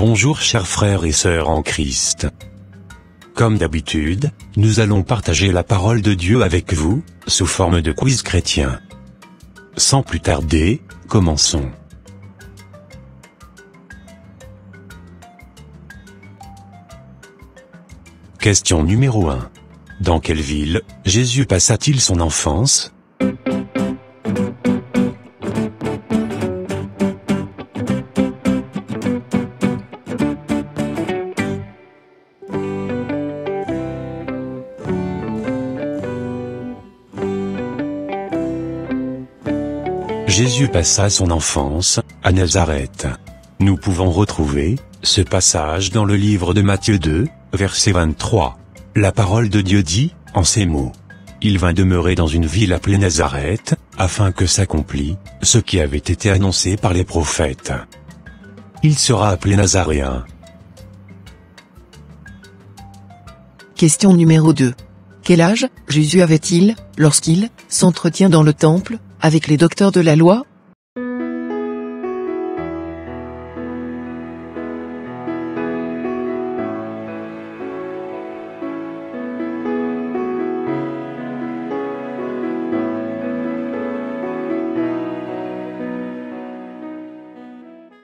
Bonjour chers frères et sœurs en Christ. Comme d'habitude, nous allons partager la parole de Dieu avec vous, sous forme de quiz chrétien. Sans plus tarder, commençons. Question numéro 1. Dans quelle ville, Jésus passa-t-il son enfance ? Jésus passa son enfance à Nazareth. Nous pouvons retrouver ce passage dans le livre de Matthieu 2, verset 23. La parole de Dieu dit, en ces mots: Il vint demeurer dans une ville appelée Nazareth, afin que s'accomplît ce qui avait été annoncé par les prophètes. Il sera appelé Nazaréen. Question numéro 2. Quel âge Jésus avait-il lorsqu'il s'entretient dans le temple avec les docteurs de la loi ?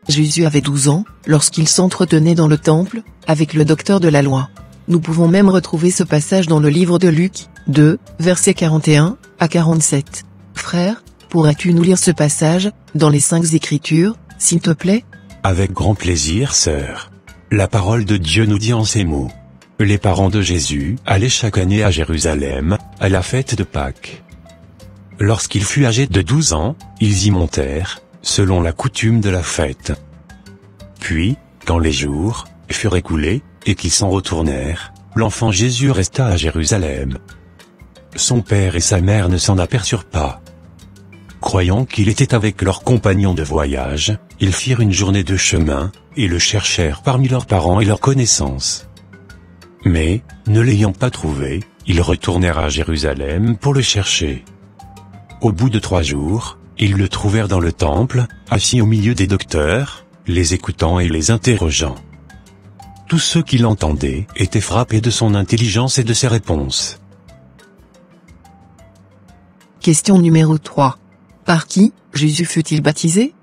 Jésus avait 12 ans lorsqu'il s'entretenait dans le temple avec le docteur de la loi. Nous pouvons même retrouver ce passage dans le livre de Luc 2, versets 41 à 47. Frère, pourrais-tu nous lire ce passage dans les 5 Écritures, s'il te plaît ? Avec grand plaisir, sœur. La parole de Dieu nous dit en ces mots. Les parents de Jésus allaient chaque année à Jérusalem, à la fête de Pâques. Lorsqu'il fut âgé de 12 ans, ils y montèrent, selon la coutume de la fête. Puis, quand les jours furent écoulés, et qu'ils s'en retournèrent, l'enfant Jésus resta à Jérusalem. Son père et sa mère ne s'en aperçurent pas. Croyant qu'il était avec leurs compagnons de voyage, ils firent une journée de chemin, et le cherchèrent parmi leurs parents et leurs connaissances. Mais, ne l'ayant pas trouvé, ils retournèrent à Jérusalem pour le chercher. Au bout de 3 jours, ils le trouvèrent dans le temple, assis au milieu des docteurs, les écoutant et les interrogeant. Tous ceux qui l'entendaient étaient frappés de son intelligence et de ses réponses. Question numéro 3. Par qui Jésus fut-il baptisé ?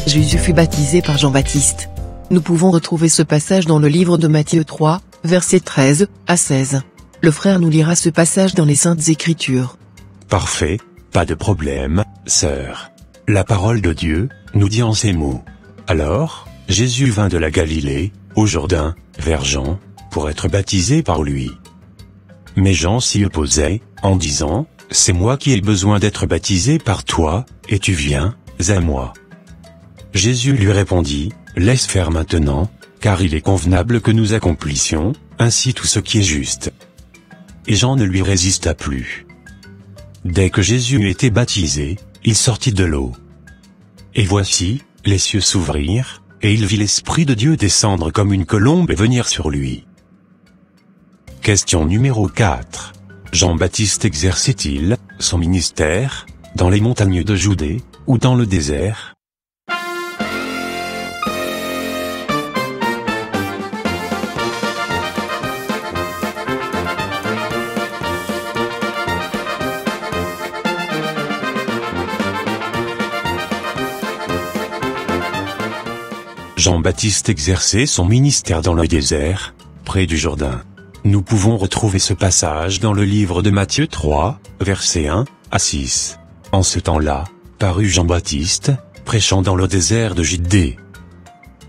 Jésus fut baptisé par Jean-Baptiste. Nous pouvons retrouver ce passage dans le livre de Matthieu 3, versets 13 à 16. Le frère nous lira ce passage dans les Saintes Écritures. Parfait, pas de problème, sœur. La parole de Dieu nous dit en ces mots. Alors, Jésus vint de la Galilée, au Jourdain, vers Jean, pour être baptisé par lui. Mais Jean s'y opposait, en disant, « C'est moi qui ai besoin d'être baptisé par toi, et tu viens à moi. » Jésus lui répondit, « Laisse faire maintenant, car il est convenable que nous accomplissions ainsi tout ce qui est juste. » Et Jean ne lui résista plus. Dès que Jésus eut été baptisé, il sortit de l'eau. Et voici, les cieux s'ouvrirent, et il vit l'Esprit de Dieu descendre comme une colombe et venir sur lui. Question numéro 4. Jean-Baptiste exerçait-il son ministère dans les montagnes de Judée ou dans le désert ? Jean-Baptiste exerçait son ministère dans le désert, près du Jourdain. Nous pouvons retrouver ce passage dans le livre de Matthieu 3, versets 1 à 6. En ce temps-là, parut Jean-Baptiste, prêchant dans le désert de Judée.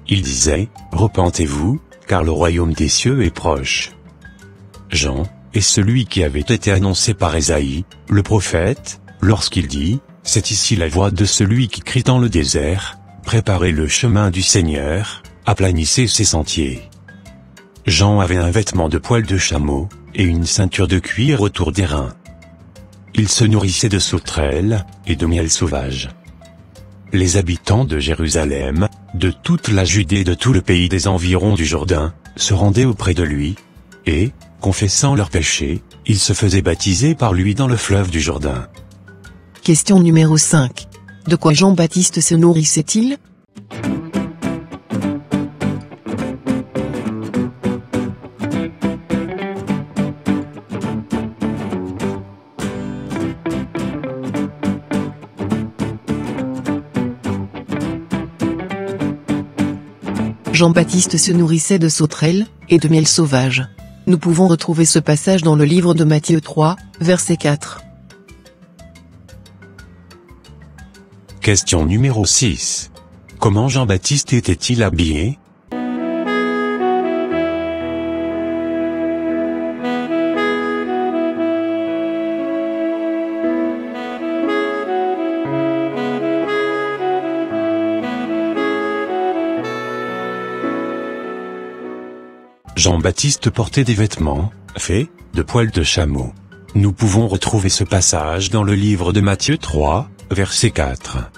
Il disait, « Repentez-vous, car le royaume des cieux est proche. » Jean est celui qui avait été annoncé par Ésaïe, le prophète, lorsqu'il dit, « C'est ici la voix de celui qui crie dans le désert, préparez le chemin du Seigneur, aplanissez ses sentiers. » Jean avait un vêtement de poil de chameau, et une ceinture de cuir autour des reins. Il se nourrissait de sauterelles, et de miel sauvage. les habitants de Jérusalem, de toute la Judée et de tout le pays des environs du Jourdain, se rendaient auprès de lui, et, confessant leurs péchés, ils se faisaient baptiser par lui dans le fleuve du Jourdain. Question numéro 5. De quoi Jean-Baptiste se nourrissait-il? Jean-Baptiste se nourrissait de sauterelles et de miel sauvage. Nous pouvons retrouver ce passage dans le livre de Matthieu 3, verset 4. Question numéro 6. Comment Jean-Baptiste était-il habillé? Jean-Baptiste portait des vêtements, faits, de poils de chameau. Nous pouvons retrouver ce passage dans le livre de Matthieu 3, verset 4.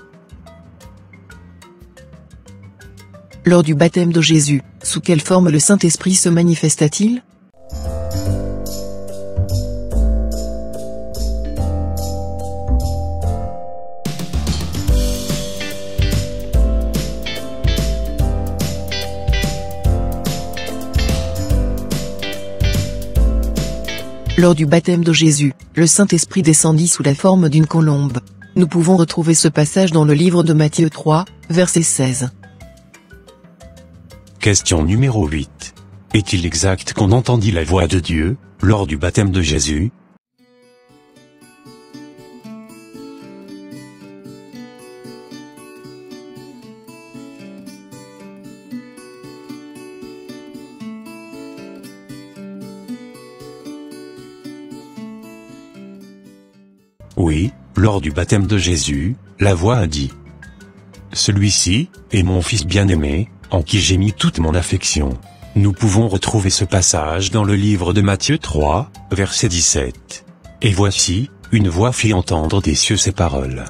Lors du baptême de Jésus, sous quelle forme le Saint-Esprit se manifesta-t-il? Lors du baptême de Jésus, le Saint-Esprit descendit sous la forme d'une colombe. Nous pouvons retrouver ce passage dans le livre de Matthieu 3, verset 16. Question numéro 8. Est-il exact qu'on entendit la voix de Dieu, lors du baptême de Jésus? Oui, lors du baptême de Jésus, la voix a dit: Celui-ci est mon Fils bien-aimé, en qui j'ai mis toute mon affection. Nous pouvons retrouver ce passage dans le livre de Matthieu 3, verset 17. Et voici, une voix fit entendre des cieux ces paroles.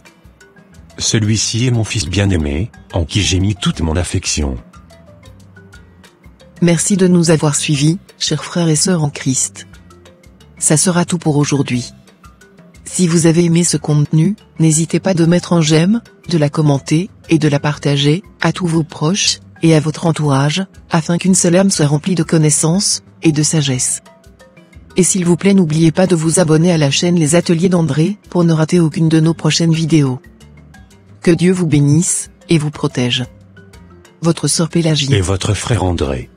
Celui-ci est mon Fils bien-aimé, en qui j'ai mis toute mon affection. Merci de nous avoir suivis, chers frères et sœurs en Christ. Ça sera tout pour aujourd'hui. Si vous avez aimé ce contenu, n'hésitez pas de mettre un j'aime, de la commenter, et de la partager, à tous vos proches, et à votre entourage, afin qu'une seule âme soit remplie de connaissances, et de sagesse. Et s'il vous plaît, n'oubliez pas de vous abonner à la chaîne Les Ateliers d'André, pour ne rater aucune de nos prochaines vidéos. Que Dieu vous bénisse, et vous protège. Votre sœur Pélagie. Et votre frère André.